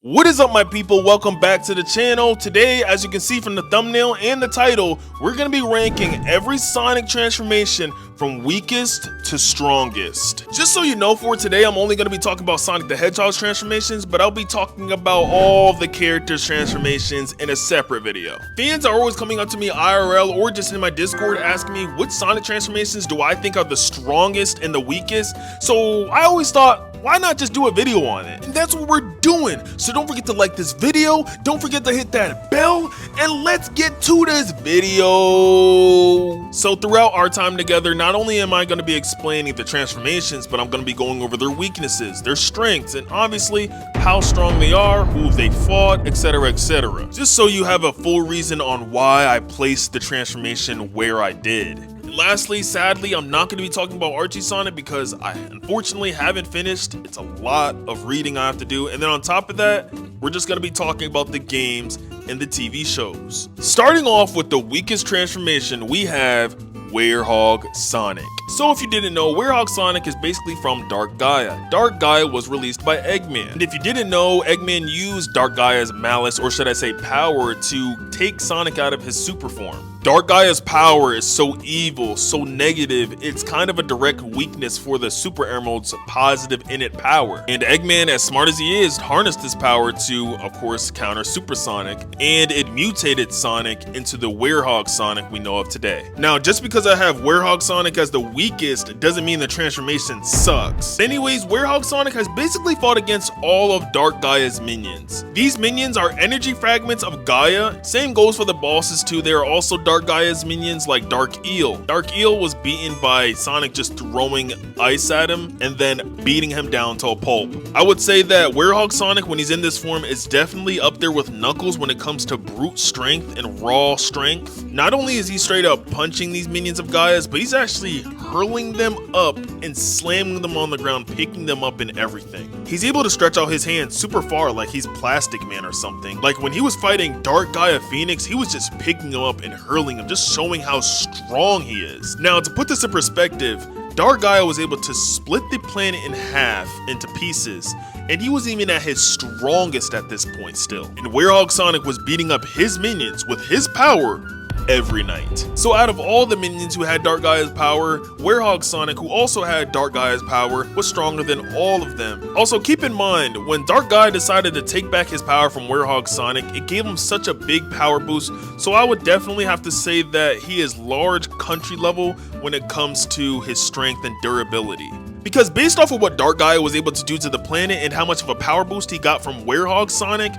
What is up, my people? Welcome back to the channel. Today, as you can see from the thumbnail and the title, we're going to be ranking every Sonic transformation from weakest to strongest. Just so you know, for today, I'm only going to be talking about Sonic the Hedgehog's transformations, but I'll be talking about all the characters' transformations in a separate video. Fans are always coming up to me IRL or just in my Discord asking me which Sonic transformations do I think are the strongest and the weakest. So I always thought, why not just do a video on it? And that's what we're doing. So don't forget to like this video, don't forget to hit that bell, and let's get to this video. So throughout our time together, not only am I going to be explaining the transformations, but I'm going to be going over their weaknesses, their strengths, and obviously how strong they are, who they fought, etc, etc. Just so you have a full reason on why I placed the transformation where I did. Lastly, sadly, I'm not going to be talking about Archie Sonic because I unfortunately haven't finished. It's a lot of reading I have to do. And then on top of that, we're just going to be talking about the games and the TV shows. Starting off with the weakest transformation, we have Werehog Sonic. So if you didn't know, Werehog Sonic is basically from Dark Gaia. Dark Gaia was released by Eggman. And if you didn't know, Eggman used Dark Gaia's malice, or should I say power, to take Sonic out of his super form. Dark Gaia's power is so evil, so negative, it's kind of a direct weakness for the Super Emerald's positive innate power. And Eggman, as smart as he is, harnessed this power to, of course, counter Super Sonic, and it mutated Sonic into the Werehog Sonic we know of today. Now, just because I have Werehog Sonic as the weakest doesn't mean the transformation sucks. Anyways, Werehog Sonic has basically fought against all of Dark Gaia's minions. These minions are energy fragments of Gaia. Same goes for the bosses too. They are also Dark Gaia's minions like Dark Eel. Dark Eel was beaten by Sonic just throwing ice at him and then beating him down to a pulp. I would say that Werehog Sonic, when he's in this form, is definitely up there with Knuckles when it comes to brute strength and raw strength. Not only is he straight up punching these minions of Gaia's, but he's actually hurling them up and slamming them on the ground, picking them up and everything. He's able to stretch out his hands super far like he's Plastic Man or something. Like when he was fighting Dark Gaia Phoenix, he was just picking him up and hurling him, just showing how strong he is. Now, to put this in perspective, Dark Gaia was able to split the planet in half into pieces, and he was even at his strongest at this point still. And Werehog Sonic was beating up his minions with his power every night. So out of all the minions who had Dark Gaia's power, Werehog Sonic, who also had Dark Gaia's power, was stronger than all of them. Also, keep in mind, when Dark Gaia decided to take back his power from Werehog Sonic, it gave him such a big power boost, so I would definitely have to say that he is large country level when it comes to his strength and durability. Because based off of what Dark Gaia was able to do to the planet and how much of a power boost he got from Werehog Sonic,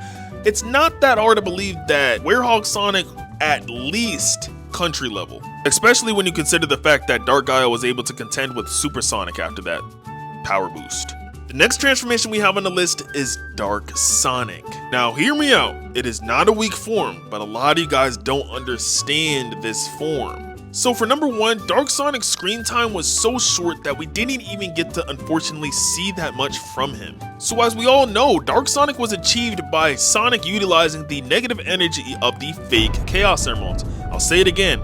it's not that hard to believe that Werehog Sonic at least country level, especially when you consider the fact that Dark Gaia was able to contend with Super Sonic after that power boost. The next transformation we have on the list is Dark Sonic. Now hear me out, it is not a weak form, but a lot of you guys don't understand this form. So for number one, Dark Sonic's screen time was so short that we didn't even get to unfortunately see that much from him. So as we all know, Dark Sonic was achieved by Sonic utilizing the negative energy of the fake Chaos Emeralds. I'll say it again,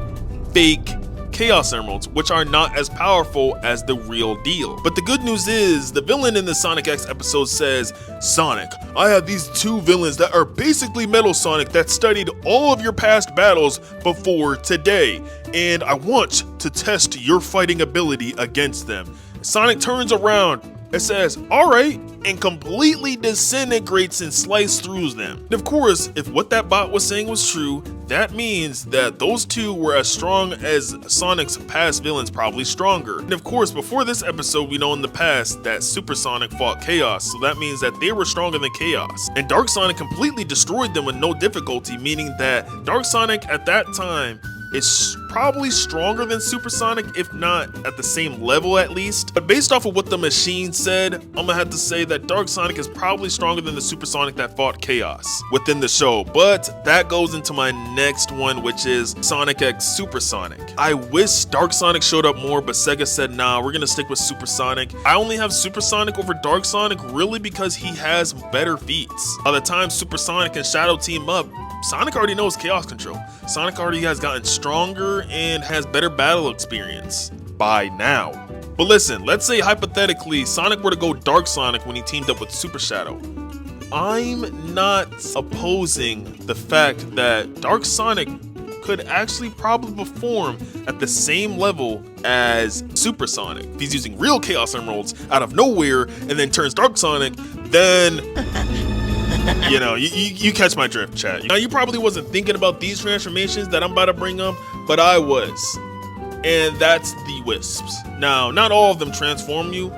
fake Chaos Emeralds, which are not as powerful as the real deal. But the good news is, the villain in the Sonic X episode says, "Sonic, I have these two villains that are basically Metal Sonic that studied all of your past battles before today, and I want to test your fighting ability against them." Sonic turns around and says, "Alright," and completely disintegrates and slices through them. And of course, if what that bot was saying was true, that means that those two were as strong as Sonic's past villains, probably stronger. And of course, before this episode, we know in the past that Super Sonic fought Chaos, so that means that they were stronger than Chaos. And Dark Sonic completely destroyed them with no difficulty, meaning that Dark Sonic at that time is probably stronger than Super Sonic, if not at the same level at least. But based off of what the machine said, I'm gonna have to say that Dark Sonic is probably stronger than the Super Sonic that fought Chaos within the show. But that goes into my next one, which is Sonic X Super Sonic. I wish Dark Sonic showed up more, but Sega said, nah, we're gonna stick with Super Sonic. I only have Super Sonic over Dark Sonic really because he has better feats. By the time Super Sonic and Shadow team up, Sonic already knows Chaos Control. Sonic already has gotten stronger and has better battle experience by now. But listen, let's say hypothetically Sonic were to go Dark Sonic when he teamed up with Super Shadow. I'm not opposing the fact that Dark Sonic could actually probably perform at the same level as Super Sonic. If he's using real Chaos Emeralds out of nowhere and then turns Dark Sonic, then you know, you catch my drift, chat. Now, you probably wasn't thinking about these transformations that I'm about to bring up, but I was. And that's the Wisps. Now, not all of them transform you,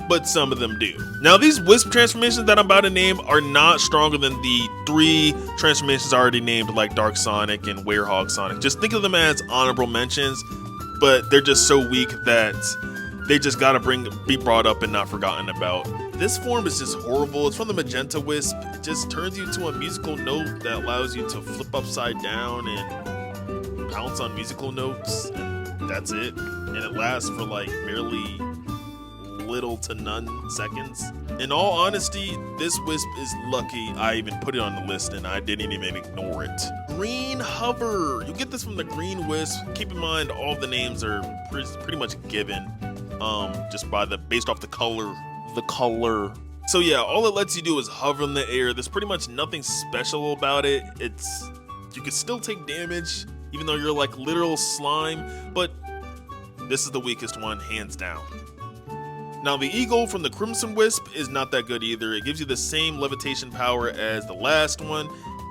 but some of them do. Now, these Wisp transformations that I'm about to name are not stronger than the 3 transformations already named, like Dark Sonic and Werehog Sonic. Just think of them as honorable mentions, but they're just so weak that they just gotta be brought up and not forgotten about. This form is just horrible. It's from the Magenta Wisp. It just turns you to a musical note that allows you to flip upside down and bounce on musical notes, and that's it. And it lasts for like barely little to none seconds. In all honesty, this Wisp is lucky I even put it on the list and I didn't even ignore it. Green Hover. You get this from the Green Wisp. Keep in mind all the names are pretty much given just based off the color. So yeah, all it lets you do is hover in the air. There's pretty much nothing special about it. You can still take damage even though you're like literal slime, but this is the weakest one, hands down. Now, the Eagle from the Crimson Wisp is not that good either. It gives you the same levitation power as the last one,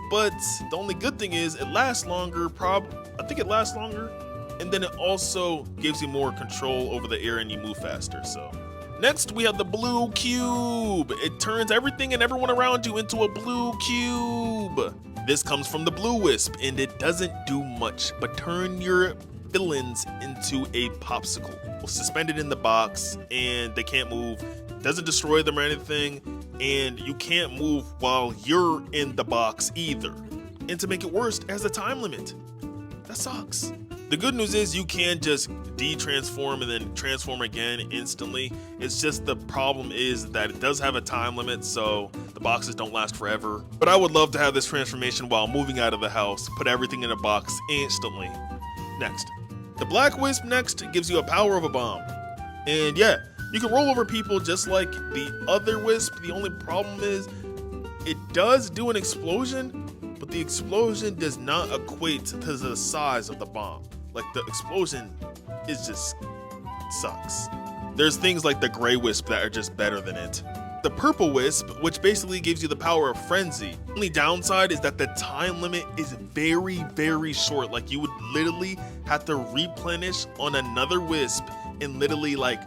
but the only good thing is it lasts longer. I think it lasts longer, and then it also gives you more control over the air and you move faster. So next we have the Blue Cube. It turns everything and everyone around you into a blue cube. This comes from the Blue Wisp, and it doesn't do much but turn your villains into a popsicle. Suspended in the box, and they can't move. Doesn't destroy them or anything, and you can't move while you're in the box either. And to make it worse, it has a time limit. That sucks. The good news is you can just de-transform and then transform again instantly. It's just the problem is that it does have a time limit, so the boxes don't last forever. But I would love to have this transformation while moving out of the house, put everything in a box instantly. Next. The Black Wisp next gives you a power of a bomb. And yeah, you can roll over people just like the other Wisp. The only problem is it does do an explosion, but the explosion does not equate to the size of the bomb. Like, the explosion is just sucks. There's things like the Gray Wisp that are just better than it. The Purple Wisp, which basically gives you the power of Frenzy. The only downside is that the time limit is very, very short. Like, you would literally have to replenish on another Wisp in literally like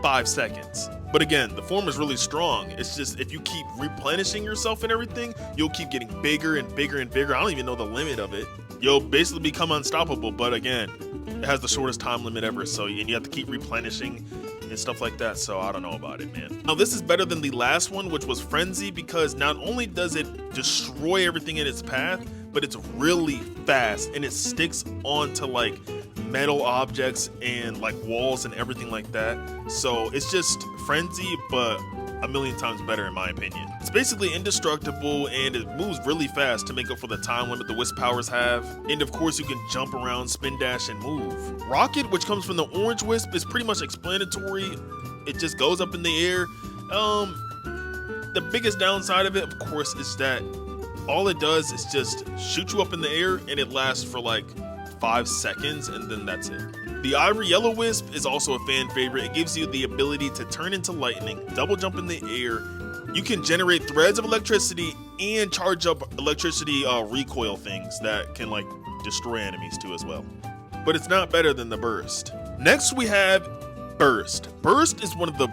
5 seconds. But again, the form is really strong. It's just if you keep replenishing yourself and everything, you'll keep getting bigger and bigger and bigger. I don't even know the limit of it. You'll basically become unstoppable, but again, it has the shortest time limit ever, and you have to keep replenishing and stuff like that, so I don't know about it, man. Now, this is better than the last one, which was Frenzy, because not only does it destroy everything in its path, but it's really fast, and it sticks onto like metal objects and like walls and everything like that. So it's just Frenzy, but a million times better in my opinion. It's basically indestructible, and it moves really fast to make up for the time limit the Wisp powers have. And of course, you can jump around, spin dash, and move. Rocket, which comes from the Orange Wisp, is pretty much explanatory. It just goes up in the air. The biggest downside of it, of course, is that all it does is just shoot you up in the air, and it lasts for like 5 seconds, and then that's it. The Ivory Yellow Wisp is also a fan favorite. It gives you the ability to turn into lightning, double jump in the air. You can generate threads of electricity and charge up electricity recoil things that can like destroy enemies too as well. But it's not better than the Burst. Next we have Burst. Burst is one of the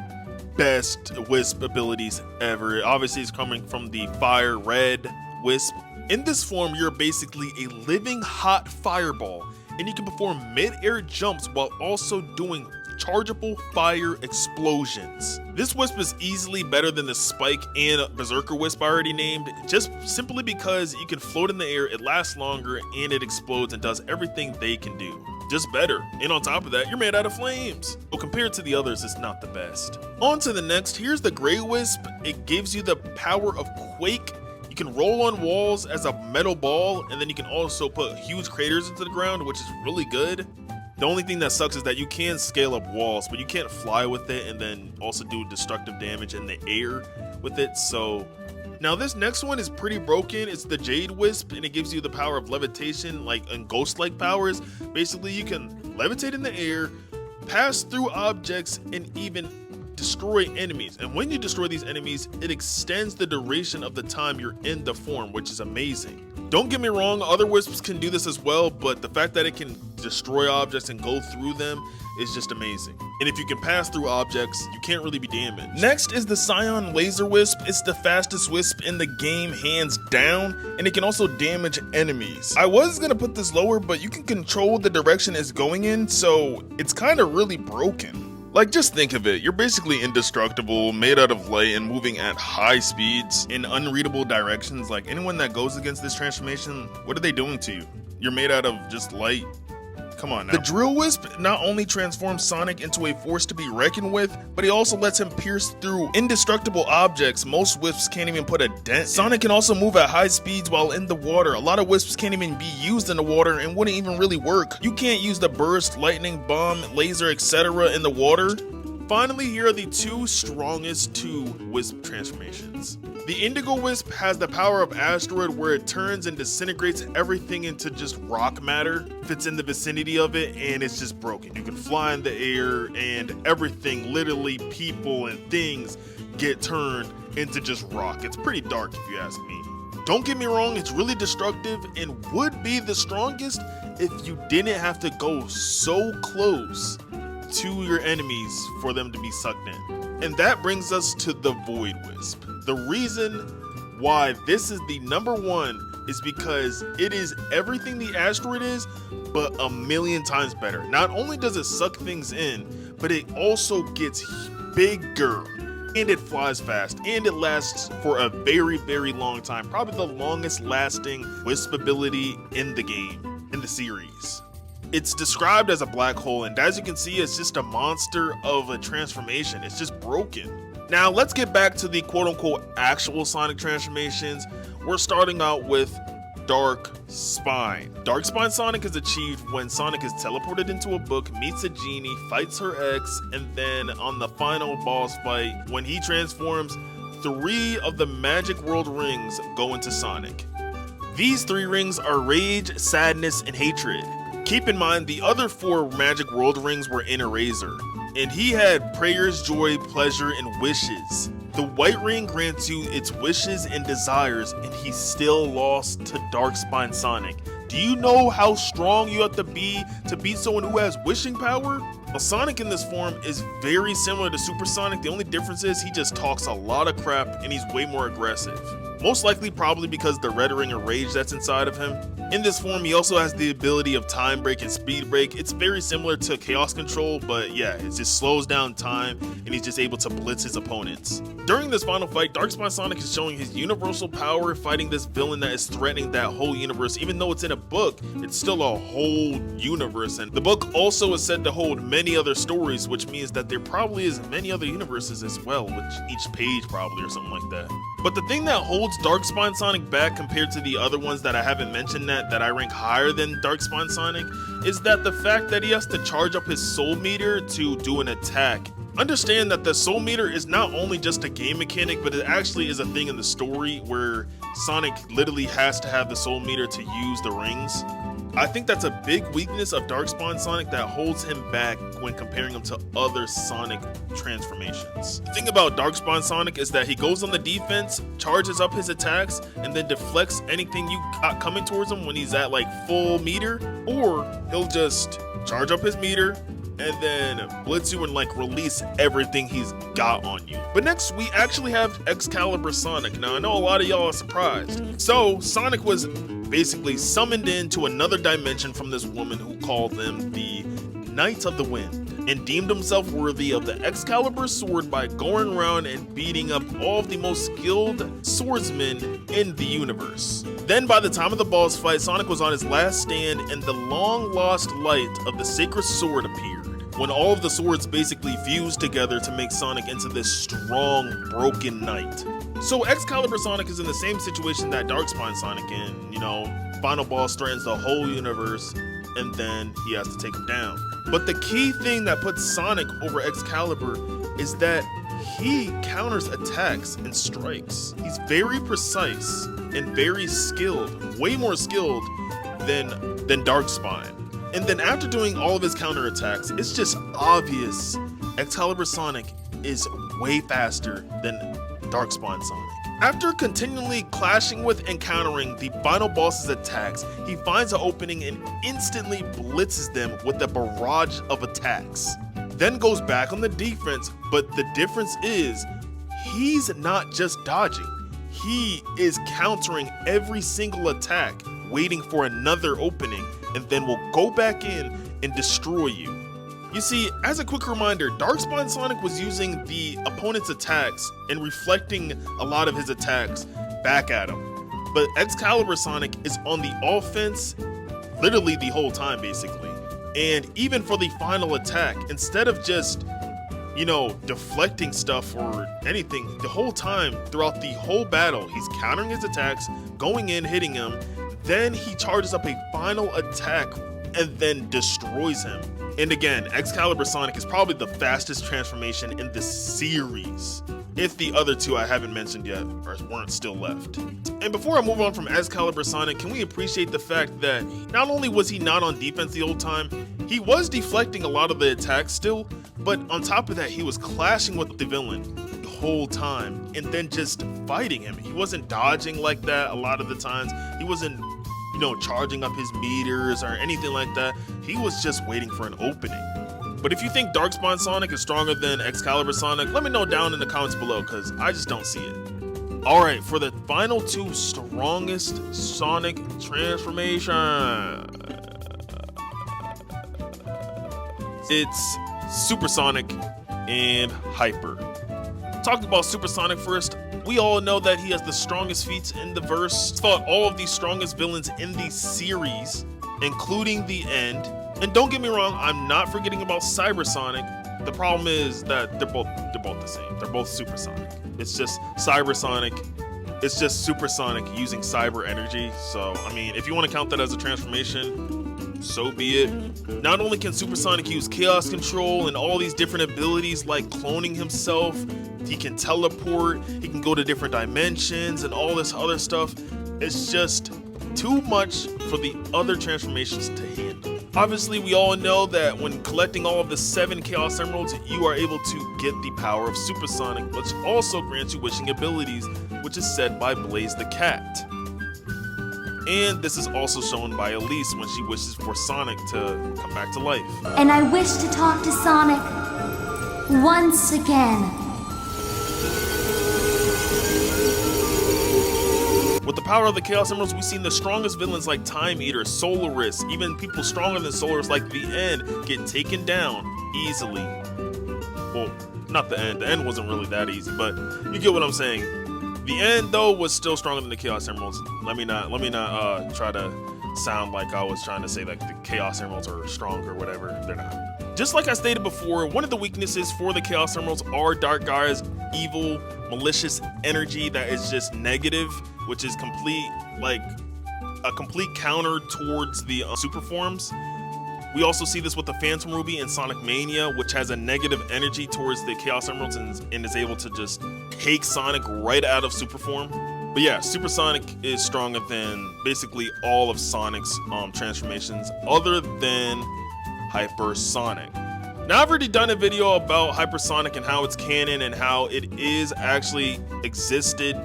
best Wisp abilities ever. Obviously it's coming from the Fire Red Wisp. In this form, you're basically a living hot fireball, and you can perform mid-air jumps while also doing chargeable fire explosions. This Wisp is easily better than the Spike and Berserker Wisp I already named, just simply because you can float in the air, it lasts longer, and it explodes and does everything they can do. Just better. And on top of that, you're made out of flames. So compared to the others, it's not the best. On to the next, here's the Gray Wisp. It gives you the power of Quake. You can roll on walls as a metal ball, and then you can also put huge craters into the ground, which is really good. The only thing that sucks is that you can scale up walls, but you can't fly with it and then also do destructive damage in the air with it. So Now this next one is pretty broken. It's the Jade Wisp, and it gives you the power of levitation, and ghost-like powers. Basically, you can levitate in the air, pass through objects, and even destroy enemies. And when you destroy these enemies, it extends the duration of the time you're in the form, which is amazing. Don't get me wrong, other wisps can do this as well, but the fact that it can destroy objects and go through them is just amazing. And if you can pass through objects, you can't really be damaged. Next is the Scion Laser Wisp. It's the fastest wisp in the game, hands down, and it can also damage enemies. I was gonna put this lower, but you can control the direction it's going in, so it's kind of really broken. Just think of it, you're basically indestructible, made out of light, and moving at high speeds in unreadable directions. Anyone that goes against this transformation, what are they doing to you? You're made out of just light. Come on now. The Drill Wisp not only transforms Sonic into a force to be reckoned with, but he also lets him pierce through indestructible objects most wisps can't even put a dent in. Sonic can also move at high speeds while in the water. A lot of wisps can't even be used in the water and wouldn't even really work. You can't use the burst, lightning, bomb, laser, etc. in the water. Finally, here are the two strongest Wisp transformations. The Indigo Wisp has the power of Asteroid, where it turns and disintegrates everything into just rock matter if it's in the vicinity of it, and it's just broken. You can fly in the air and everything, literally people and things, get turned into just rock. It's pretty dark if you ask me. Don't get me wrong, it's really destructive and would be the strongest if you didn't have to go so close to your enemies for them to be sucked in. And that brings us to the Void Wisp. The reason why this is the number one is because it is everything the Asteroid is, but a million times better. Not only does it suck things in, but it also gets bigger, and it flies fast, and it lasts for a very, very long time. Probably the longest lasting Wisp ability in the game, in the series. It's described as a black hole, and as you can see, it's just a monster of a transformation. It's just broken. Now let's get back to the quote-unquote actual Sonic transformations. We're starting out with Darkspine. Darkspine Sonic is achieved when Sonic is teleported into a book, meets a genie, fights her ex, and then on the final boss fight, when he transforms, 3 of the Magic World rings go into Sonic. These 3 rings are Rage, Sadness, and Hatred. Keep in mind, the other 4 Magic World rings were in Eraser, and he had Prayers, Joy, Pleasure, and Wishes. The White Ring grants you its wishes and desires, and he still lost to Darkspine Sonic. Do you know how strong you have to beat someone who has wishing power? Well, Sonic in this form is very similar to Super Sonic. The only difference is he just talks a lot of crap and he's way more aggressive. Most likely probably because the red ring of rage that's inside of him. In this form, he also has the ability of time break and speed break. It's very similar to chaos control, but yeah, it just slows down time and he's just able to blitz his opponents. During this final fight, Darkspine Sonic is showing his universal power, fighting this villain that is threatening that whole universe. Even though it's in a book, it's still a whole universe, and the book also is said to hold many other stories, which means that there probably is many other universes as well, with each page probably or something like that. But the thing that holds Darkspine Sonic back compared to the other ones that I haven't mentioned that I rank higher than Darkspine Sonic is that the fact that he has to charge up his soul meter to do an attack. Understand that the soul meter is not only just a game mechanic, but it actually is a thing in the story where Sonic literally has to have the soul meter to use the rings. I think that's a big weakness of Darkspine Sonic that holds him back when comparing him to other Sonic transformations. The thing about Darkspine Sonic is that he goes on the defense, charges up his attacks, and then deflects anything you got coming towards him when he's at like full meter, or he'll just charge up his meter and then blitz you and like release everything he's got on you. But next we actually have Excalibur Sonic. Now I know a lot of y'all are surprised. So Sonic was basically summoned into another dimension from this woman who called them the Knights of the Wind, and deemed himself worthy of the Excalibur sword by going around and beating up all of the most skilled swordsmen in the universe. Then by the time of the boss fight, Sonic was on his last stand and the long lost light of the sacred sword appeared, when all of the swords basically fused together to make Sonic into this strong, broken knight. So Excalibur Sonic is in the same situation that Darkspine Sonic in, final boss threatens the whole universe and then he has to take him down. But the key thing that puts Sonic over Excalibur is that he counters attacks and strikes. He's very precise and very skilled, way more skilled than Darkspine. And then after doing all of his counter attacks, it's just obvious Excalibur Sonic is way faster than Darkspine Sonic. After continually clashing with and countering the final boss's attacks, he finds an opening and instantly blitzes them with a barrage of attacks. Then goes back on the defense, but the difference is he's not just dodging, he is countering every single attack, waiting for another opening, and then will go back in and destroy you. You see, as a quick reminder, Darkspine Sonic was using the opponent's attacks and reflecting a lot of his attacks back at him. But Excalibur Sonic is on the offense literally the whole time, basically. And even for the final attack, instead of just, deflecting stuff or anything, the whole time, throughout the whole battle, he's countering his attacks, going in, hitting him, then he charges up a final attack and then destroys him. And again, Excalibur Sonic is probably the fastest transformation in the series, if the other two I haven't mentioned yet weren't still left. And before I move on from Excalibur Sonic, can we appreciate the fact that not only was he not on defense the whole time, he was deflecting a lot of the attacks still, but on top of that, he was clashing with the villain the whole time and then just fighting him. He wasn't dodging like that a lot of the times. He wasn't charging up his meters or anything like that. He was just waiting for an opening. But if you think Darkspine Sonic is stronger than Excalibur Sonic, let me know down in the comments below, because I just don't see it. Alright, for the final two strongest Sonic transformation, it's Super Sonic and Hyper. Talking about Super Sonic first, we all know that he has the strongest feats in the verse, fought all of the strongest villains in the series, including the end. And don't get me wrong, I'm not forgetting about Cyber Sonic. The problem is that they're both the same. They're both Super Sonic. It's just Cyber Sonic. It's just Super Sonic using cyber energy. So, I mean, if you want to count that as a transformation, so be it. Not only can Super Sonic use chaos control and all these different abilities like cloning himself, he can teleport, he can go to different dimensions and all this other stuff. It's just too much for the other transformations to handle. Obviously, we all know that when collecting all of the 7 Chaos Emeralds, you are able to get the power of Super Sonic, which also grants you wishing abilities, which is said by Blaze the Cat. And this is also shown by Elise when she wishes for Sonic to come back to life. And I wish to talk to Sonic once again. With the power of the Chaos Emeralds, we've seen the strongest villains like Time Eater, Solaris, even people stronger than Solaris like the End get taken down easily. Well, not the End. The End wasn't really that easy, but you get what I'm saying. The End, though, was still stronger than the Chaos Emeralds. Let me not try to sound like I was trying to say like the Chaos Emeralds are strong or whatever. They're not. Just like I stated before, one of the weaknesses for the Chaos Emeralds are Dark Gaia's evil, malicious energy that is just negative, which is a complete counter towards the super forms. We also see this with the Phantom Ruby and Sonic Mania, which has a negative energy towards the Chaos Emeralds and is able to just take Sonic right out of super form. But yeah, Super Sonic is stronger than basically all of Sonic's transformations other than Hyper Sonic. Now, I've already done a video about Hyper Sonic and how it's canon and how it is actually existed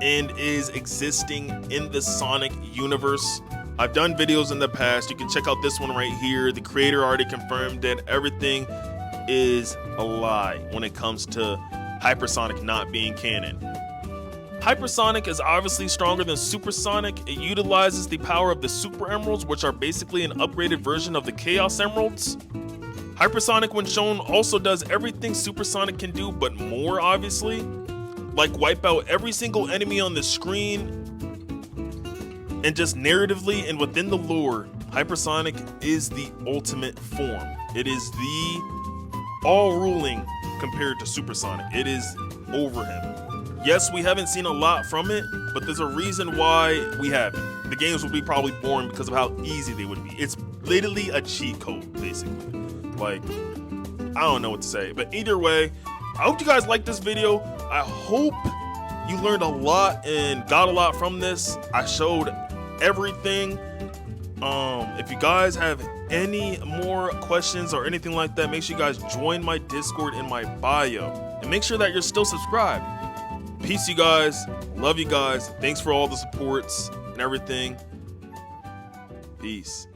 and is existing in the Sonic universe. I've done videos in the past. You can check out this one right here. The creator already confirmed that everything is a lie when it comes to Hyper Sonic not being canon. Hyper Sonic is obviously stronger than Super Sonic. It utilizes the power of the Super Emeralds, which are basically an upgraded version of the Chaos Emeralds. Hyper Sonic, when shown, also does everything Super Sonic can do, but more obviously. Like wipe out every single enemy on the screen. And just narratively and within the lore, Hyper Sonic is the ultimate form. It is the all-ruling compared to Super Sonic. It is over him. Yes, we haven't seen a lot from it, but there's a reason why we haven't. The games would be probably boring because of how easy they would be. It's literally a cheat code, basically. Like, I don't know what to say. But either way, I hope you guys liked this video. I hope you learned a lot and got a lot from this. I showed everything. If you guys have any more questions or anything like that, make sure you guys join my Discord in my bio. And make sure that you're still subscribed. Peace, you guys. Love you guys. Thanks for all the supports and everything. Peace.